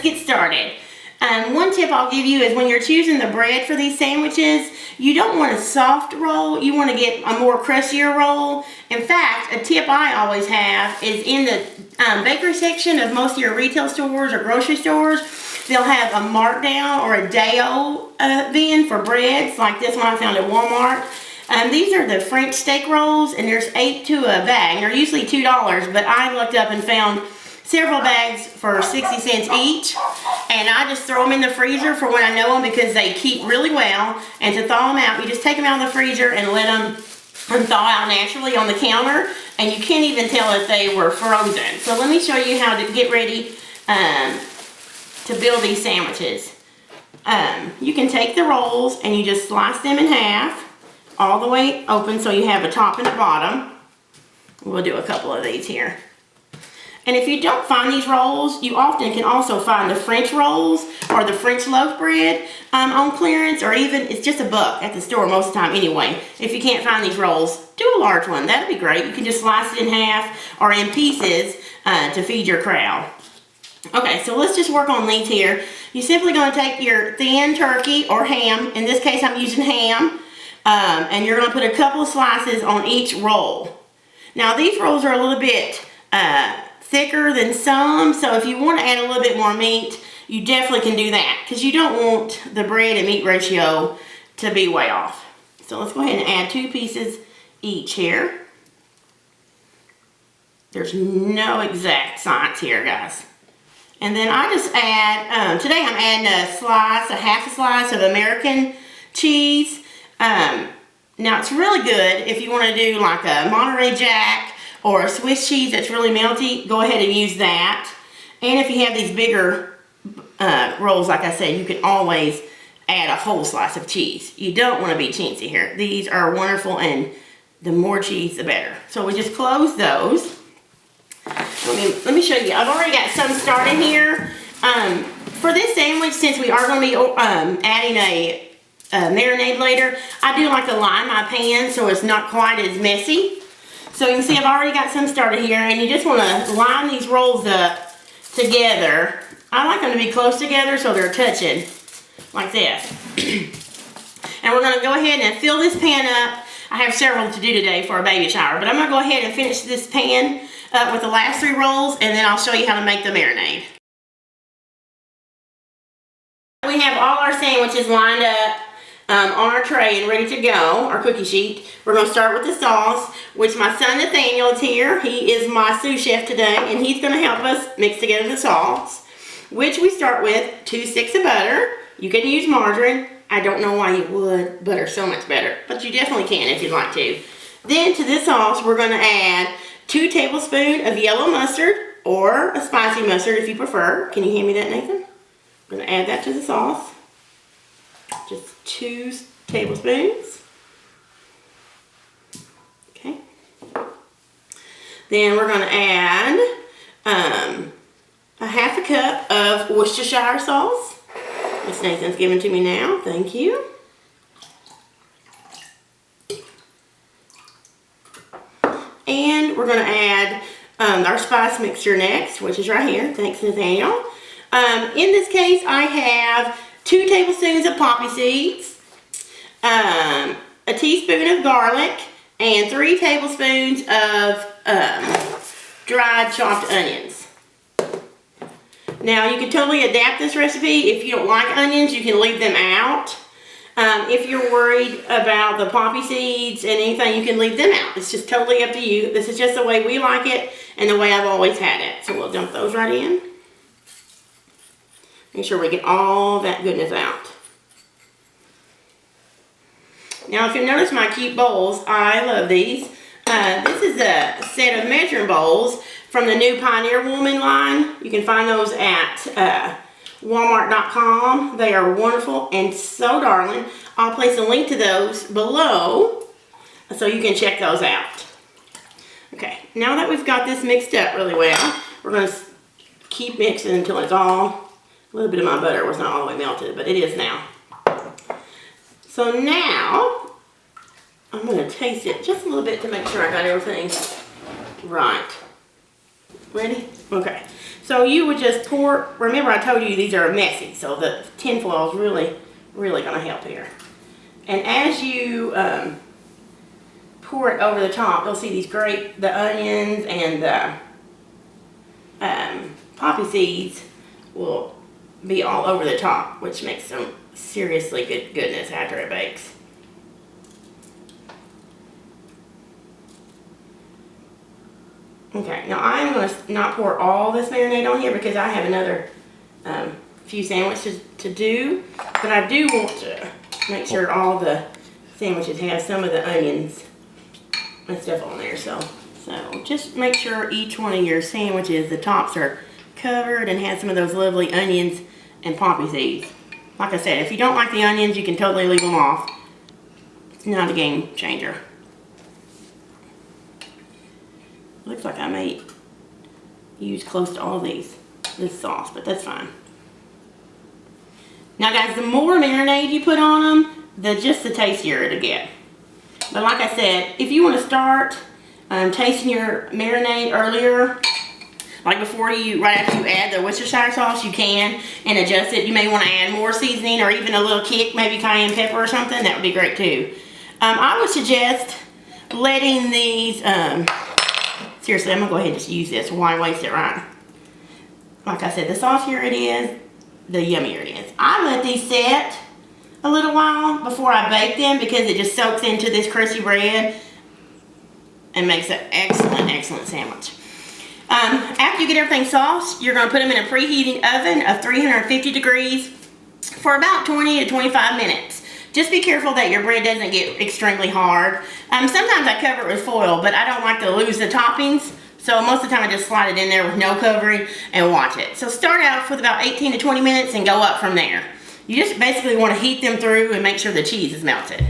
let's get started. One tip I'll give you is when you're choosing the bread for these sandwiches, you don't want a soft roll, you want to get a more crustier roll. In fact, a tip I always have is in the bakery section of most of your retail stores or grocery stores, they'll have a markdown or a day-old bin for breads, like this one I found at Walmart. These are the French steak rolls, and there's 8 to a bag. They're usually $2, but I looked up and found several bags for 60 cents each, and I just throw them in the freezer for when I know them because they keep really well. And to thaw them out, you just take them out of the freezer and let them thaw out naturally on the counter, and you can't even tell if they were frozen. So let me show you how to get ready to build these sandwiches. You can take the rolls and you just slice them in half all the way open so you have a top and a bottom. We'll do a couple of these here. And if you don't find these rolls, you often can also find the French rolls or the French loaf bread on clearance, or even it's just $1 at the store most of the time anyway. If you can't find these rolls, do a large one. That'd be great. You can just slice it in half or in pieces to feed your crowd. Okay, so let's just work on these here. You're simply going to take your thin turkey or ham. In this case, I'm using ham. And you're going to put a couple of slices on each roll. Now, these rolls are a little bit thicker than some, so if you want to add a little bit more meat, you definitely can do that, because you don't want the bread and meat ratio to be way off. So let's go ahead and add 2 pieces each here. There's no exact science here, guys. And then I just add, today I'm adding a half a slice of American cheese. Now it's really good if you want to do like a Monterey Jack or a Swiss cheese that's really melty. Go ahead and use that. And if you have these bigger rolls, like I said, you can always add a whole slice of cheese. You don't want to be chintzy here. These are wonderful, and the more cheese the better. So we just close those. Let me show you. I've already got some started here. For this sandwich, since we are going to be adding a marinade later, I do like to line my pan so it's not quite as messy. So you can see I've already got some started here, and you just want to line these rolls up together. I like them to be close together so they're touching like this. And we're going to go ahead and fill this pan up. I have several to do today for a baby shower, but I'm going to go ahead and finish this pan up with the last 3 rolls, and then I'll show you how to make the marinade. We have all our sandwiches lined up on our tray and ready to go, our cookie sheet. We're going to start with the sauce, which my son Nathaniel is here. He is my sous chef today, and he's going to help us mix together the sauce, which we start with 2 sticks of butter. You can use margarine. I don't know why you would. Butter's so much better, but you definitely can if you'd like to. Then to this sauce, we're going to add 2 tablespoons of yellow mustard, or a spicy mustard if you prefer. Can you hand me that, Nathan? I'm going to add that to the sauce. Just 2 tablespoons. Okay. Then we're going to add a half a cup of Worcestershire sauce. Miss Nathan's giving to me now. Thank you. And we're going to add our spice mixture next, which is right here. Thanks, Nathaniel. In this case, I have 2 tablespoons of poppy seeds, a teaspoon of garlic, and 3 tablespoons of dried chopped onions. Now, you can totally adapt this recipe. If you don't like onions, you can leave them out. If you're worried about the poppy seeds and anything, you can leave them out. It's just totally up to you. This is just the way we like it and the way I've always had it. So we'll dump those right in. Make sure we get all that goodness out. Now, if you notice my cute bowls, I love these. This is a set of measuring bowls from the new Pioneer Woman line. You can find those at Walmart.com. They are wonderful and so darling. I'll place a link to those below so you can check those out. Okay, now that we've got this mixed up really well, we're going to keep mixing until it's all... A little bit of my butter was not all the way melted, but it is now. So now, I'm going to taste it just a little bit to make sure I got everything right. Ready? Okay. So you would just pour, remember I told you these are messy, so the tin foil is really, really going to help here. And as you pour it over the top, you'll see these great, the onions and the poppy seeds will be all over the top, which makes some seriously good goodness after it bakes. Okay, now I'm going to not pour all this marinade on here because I have another few sandwiches to do, but I do want to make sure all the sandwiches have some of the onions and stuff on there. So just make sure each one of your sandwiches, the tops are covered and have some of those lovely onions and poppy seeds. Like I said, if you don't like the onions, you can totally leave them off. It's not a game changer. Looks like I may use close to all this sauce, but that's fine. Now guys, the more marinade you put on them, just the tastier it'll get. But like I said, if you want to start tasting your marinade earlier, like right after you add the Worcestershire sauce, you can, and adjust it. You may want to add more seasoning or even a little kick, maybe cayenne pepper or something. That would be great too. I would suggest letting these, seriously, I'm going to go ahead and just use this. Why waste it, right? Like I said, the saucier it is, the yummier it is. I let these set a little while before I bake them because it just soaks into this crusty bread and makes an excellent, excellent sandwich. After you get everything sauced, you're going to put them in a preheating oven of 350 degrees for about 20 to 25 minutes. Just be careful that your bread doesn't get extremely hard. Sometimes I cover it with foil, but I don't like to lose the toppings. So most of the time I just slide it in there with no covering and watch it. So start out with about 18 to 20 minutes and go up from there. You just basically want to heat them through and make sure the cheese is melted.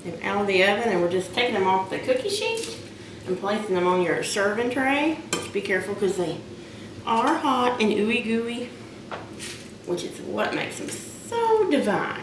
They're out of the oven and we're just taking them off the cookie sheet and placing them on your serving tray. Just be careful because they are hot and ooey gooey, which is what makes them so divine.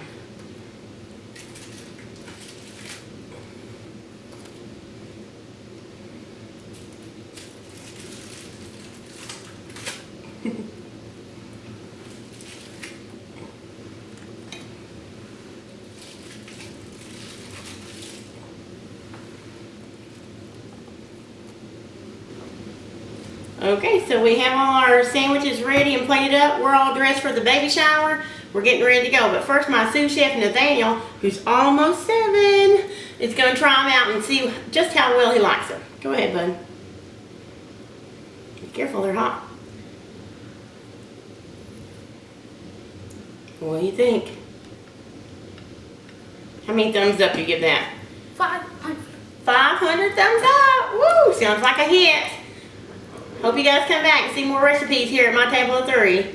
Okay, so we have all our sandwiches ready and plated up. We're all dressed for the baby shower. We're getting ready to go. But first, my sous chef, Nathaniel, who's almost 7, is going to try them out and see just how well he likes them. Go ahead, bud. Be careful, they're hot. What do you think? How many thumbs up do you give that? 500. 500 thumbs up. Woo! Sounds like a hit. Hope you guys come back and see more recipes here at My Table of 3.